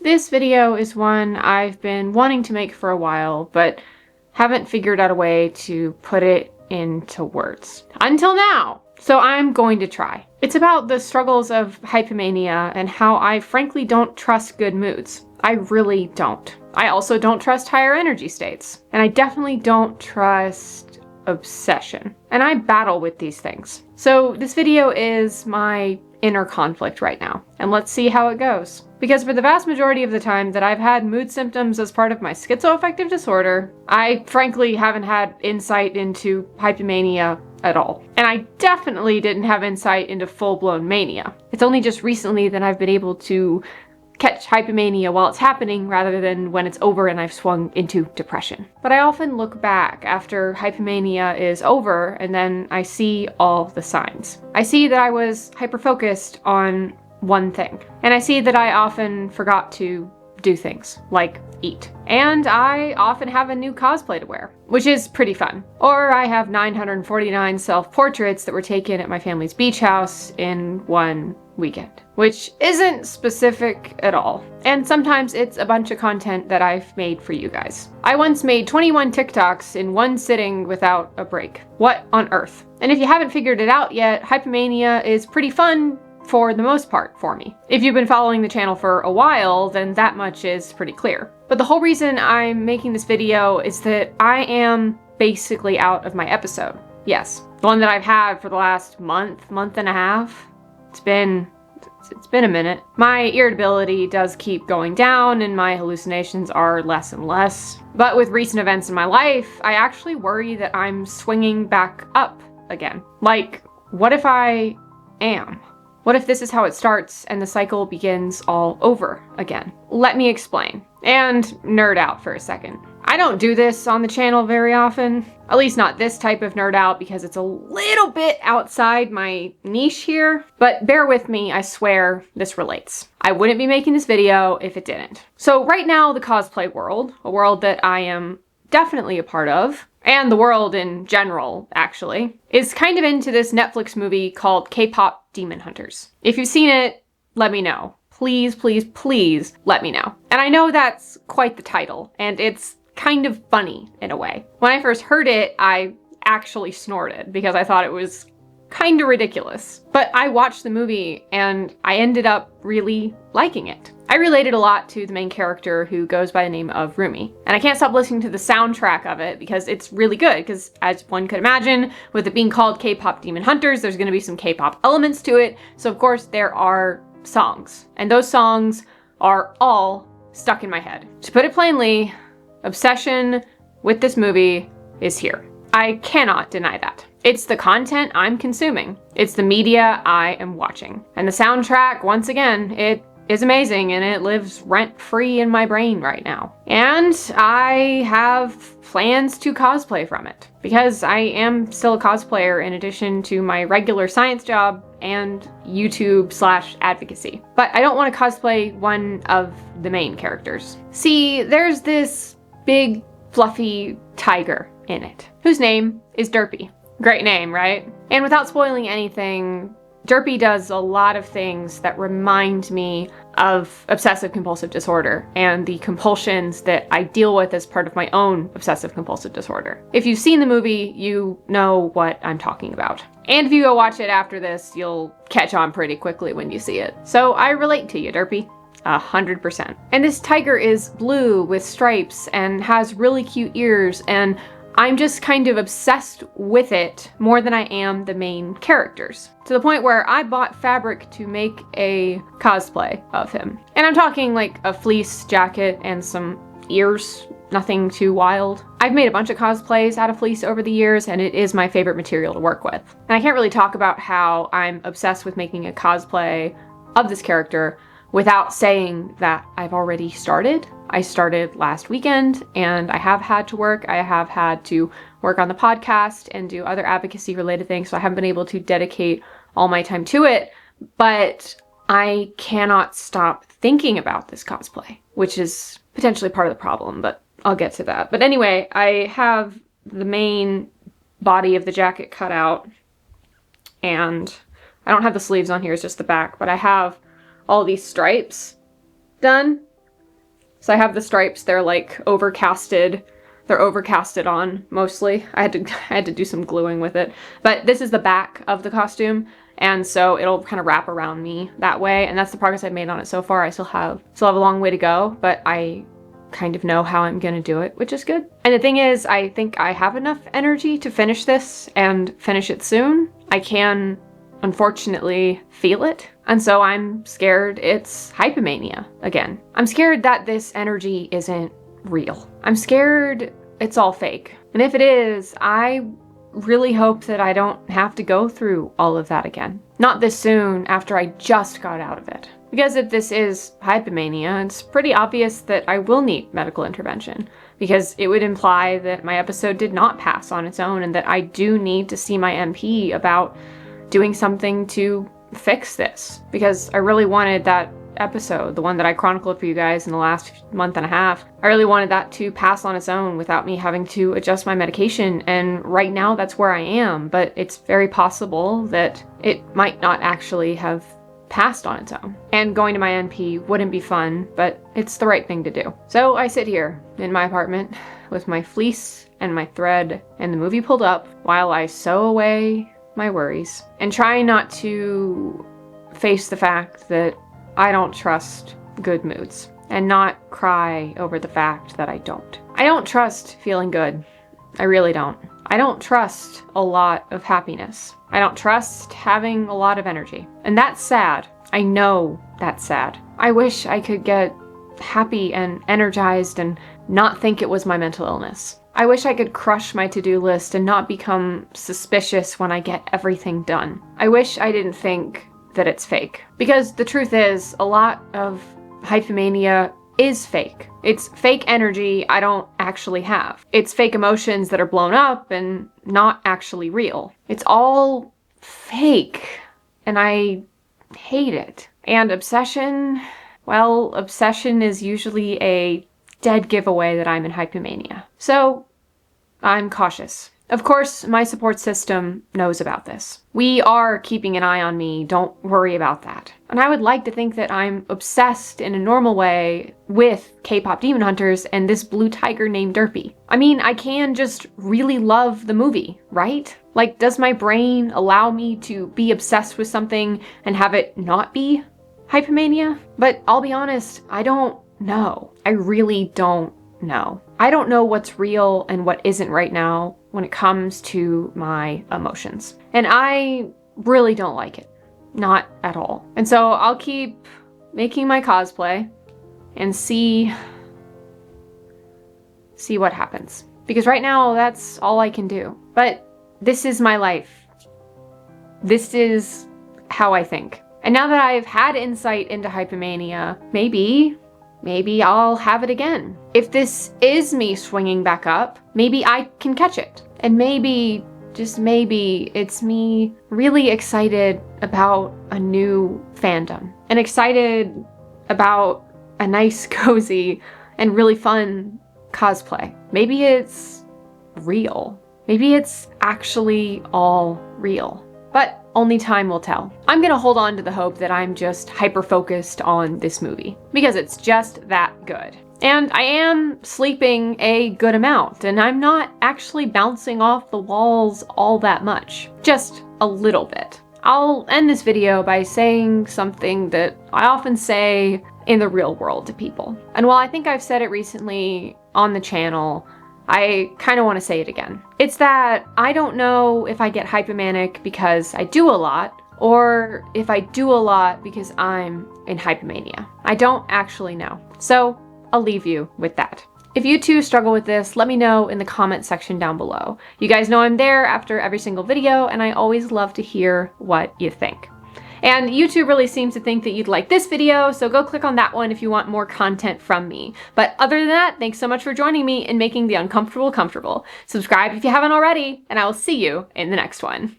This video is one I've been wanting to make for a while, but haven't figured out a way to put it into words. Until now! So I'm going to try. It's about the struggles of hypomania and how I frankly don't trust good moods. I really don't. I also don't trust higher energy states. And I definitely don't trust obsession. And I battle with these things. So this video is my inner conflict right now. And let's see how it goes. Because for the vast majority of the time that I've had mood symptoms as part of my schizoaffective disorder, I frankly haven't had insight into hypomania at all. And I definitely didn't have insight into full-blown mania. It's only just recently that I've been able to catch hypomania while it's happening rather than when it's over and I've swung into depression. But I often look back after hypomania is over and then I see all the signs. I see that I was hyper-focused on one thing. And I see that I often forgot to do things, like eat. And I often have a new cosplay to wear, which is pretty fun. Or I have 949 self-portraits that were taken at my family's beach house in one weekend, which isn't specific at all. And sometimes it's a bunch of content that I've made for you guys. I once made 21 TikToks in one sitting without a break. What on earth? And if you haven't figured it out yet, hypomania is pretty fun for the most part for me. If you've been following the channel for a while, then that much is pretty clear. But the whole reason I'm making this video is that I am basically out of my episode. Yes, the one that I've had for the last month and a half. It's been a minute. My irritability does keep going down and my hallucinations are less and less. But with recent events in my life, I actually worry that I'm swinging back up again. Like, what if I am? What if this is how it starts and the cycle begins all over again? Let me explain. And nerd out for a second. I don't do this on the channel very often. At least not this type of nerd out because it's a little bit outside my niche here. But bear with me, I swear this relates. I wouldn't be making this video if it didn't. So right now, the cosplay world, a world that I am definitely a part of, and the world in general, actually, is kind of into this Netflix movie called K-pop Demon Hunters. If you've seen it, let me know. Please, please, please let me know. And I know that's quite the title, and it's kind of funny in a way. When I first heard it, I actually snorted because I thought it was kind of ridiculous. But I watched the movie and I ended up really liking it. I related a lot to the main character who goes by the name of Rumi. And I can't stop listening to the soundtrack of it because it's really good, because as one could imagine, with it being called K-pop Demon Hunters, there's gonna be some K-pop elements to it. So of course there are songs, and those songs are all stuck in my head. To put it plainly, obsession with this movie is here. I cannot deny that. It's the content I'm consuming. It's the media I am watching. And the soundtrack, once again, it is amazing and it lives rent-free in my brain right now. And I have plans to cosplay from it because I am still a cosplayer in addition to my regular science job and YouTube/advocacy. But I don't want to cosplay one of the main characters. See, there's this big fluffy tiger in it whose name is Derpy. Great name, right? And without spoiling anything, Derpy does a lot of things that remind me of obsessive compulsive disorder and the compulsions that I deal with as part of my own obsessive compulsive disorder. If you've seen the movie, you know what I'm talking about. And if you go watch it after this, you'll catch on pretty quickly when you see it. So I relate to you, Derpy. 100%. And this tiger is blue with stripes and has really cute ears, and I'm just kind of obsessed with it more than I am the main characters. To the point where I bought fabric to make a cosplay of him. And I'm talking like a fleece jacket and some ears, nothing too wild. I've made a bunch of cosplays out of fleece over the years, and it is my favorite material to work with. And I can't really talk about how I'm obsessed with making a cosplay of this character without saying that I've already started. I started last weekend and I have had to work. I have had to work on the podcast and do other advocacy related things, so I haven't been able to dedicate all my time to it, but I cannot stop thinking about this cosplay, which is potentially part of the problem, but I'll get to that. But anyway, I have the main body of the jacket cut out, and I don't have the sleeves on here, it's just the back, but I have all these stripes done. So I have the stripes, they're like overcasted. They're overcasted on, mostly. I had to do some gluing with it. But this is the back of the costume, and so it'll kind of wrap around me that way, and that's the progress I've made on it so far. I still have a long way to go, but I kind of know how I'm gonna do it, which is good. And the thing is, I think I have enough energy to finish this and finish it soon. I can, unfortunately, feel it. And so I'm scared it's hypomania again. I'm scared that this energy isn't real. I'm scared it's all fake. And if it is, I really hope that I don't have to go through all of that again. Not this soon after I just got out of it. Because if this is hypomania, it's pretty obvious that I will need medical intervention, because it would imply that my episode did not pass on its own and that I do need to see my MP about doing something to fix this. Because I really wanted that episode, the one that I chronicled for you guys in the last month and a half, I really wanted that to pass on its own without me having to adjust my medication, and right now that's where I am, but it's very possible that it might not actually have passed on its own. And going to my NP wouldn't be fun, but it's the right thing to do. So I sit here in my apartment with my fleece and my thread and the movie pulled up while I sew away my worries and try not to face the fact that I don't trust good moods, and not cry over the fact that I don't. I don't trust feeling good. I really don't. I don't trust a lot of happiness. I don't trust having a lot of energy. And that's sad. I know that's sad. I wish I could get happy and energized and not think it was my mental illness. I wish I could crush my to-do list and not become suspicious when I get everything done. I wish I didn't think that it's fake. Because the truth is, a lot of hypomania is fake. It's fake energy I don't actually have. It's fake emotions that are blown up and not actually real. It's all fake, and I hate it. And obsession, well, obsession is usually a dead giveaway that I'm in hypomania. So I'm cautious. Of course, my support system knows about this. We are keeping an eye on me, don't worry about that. And I would like to think that I'm obsessed in a normal way with K-pop demon hunters and this blue tiger named Derpy. I mean, I can just really love the movie, right? Like, does my brain allow me to be obsessed with something and have it not be hypomania? But I'll be honest, I don't know. I really don't know. I don't know what's real and what isn't right now when it comes to my emotions. And I really don't like it. Not at all. And so I'll keep making my cosplay and see what happens. Because right now, that's all I can do. But this is my life. This is how I think. And now that I've had insight into hypomania, maybe I'll have it again. If this is me swinging back up, maybe I can catch it. And maybe, just maybe, it's me really excited about a new fandom. And excited about a nice, cozy, and really fun cosplay. Maybe it's real. Maybe it's actually all real. But only time will tell. I'm gonna hold on to the hope that I'm just hyper-focused on this movie, because it's just that good. And I am sleeping a good amount, and I'm not actually bouncing off the walls all that much. Just a little bit. I'll end this video by saying something that I often say in the real world to people. And while I think I've said it recently on the channel, I kind of want to say it again. It's that I don't know if I get hypomanic because I do a lot, or if I do a lot because I'm in hypomania. I don't actually know. So I'll leave you with that. If you too struggle with this, let me know in the comment section down below. You guys know I'm there after every single video, and I always love to hear what you think. And YouTube really seems to think that you'd like this video, so go click on that one if you want more content from me. But other than that, thanks so much for joining me in making the uncomfortable comfortable. Subscribe if you haven't already, and I will see you in the next one.